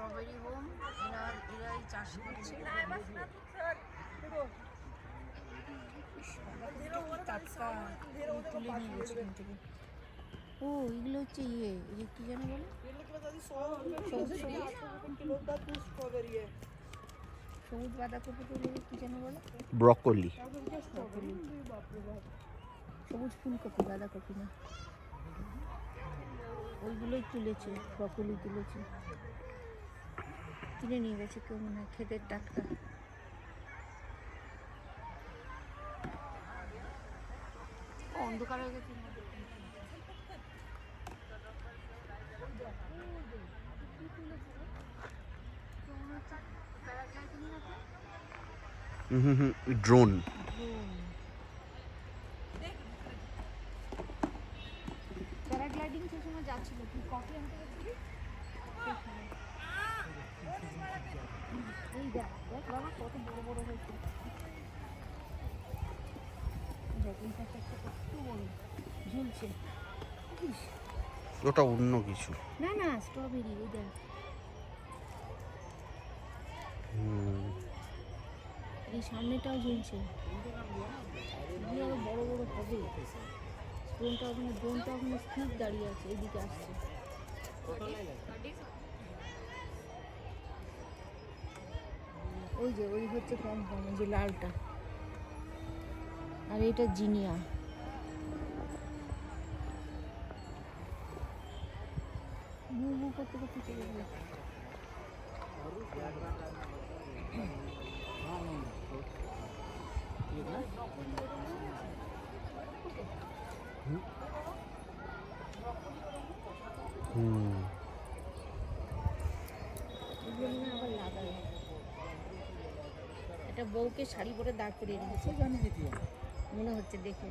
Strawberry home, এরাই চাষ করছে। টাটকা তুলে নিয়ে গেছে এখান থেকে। ও এগুলো হচ্ছে কি যেন বলে, সবুজ বাঁধাকপিগুলো কি যেন বলে, ব্রকলি। সবুজ ফুলকপি, বাঁধাকপি না, ওইগুলোই তুলেছে, ব্রকলি তুলেছে, কিনে নিয়ে গেছে কেউ, মনে হয় খেতে টাটকা। অন্ধকার হয়ে গেছে। ড্রোন। প্যারাগ্লাইডিং সে সময় যাচ্ছিল, তুই কফি আনতে গেছিলি। এই দেখ দেখ বাবা কত বড় বড় হয়েছে, দেখ এই পাশে একটা কত বড় ঝুলছে। ওটা অন্য কিছু। না না স্ট্রবেরি, এই দেখ। এই সামনেটাও ঝুলছে, এগুলো আরো বড় বড় হবে। ড্রোনটা ওখানে স্থির দাঁড়িয়ে আছে, এদিকে আসছে। ওই হচ্ছে পমপম, এই যে লালটা, আর এটা জিনিয়া। বু বু করতে করতে চলে গেল। আবার লাগাই, একটা বউকে শাড়ি পরে দাঁড় করিয়ে রেখেছে, মনে হচ্ছে দেখে।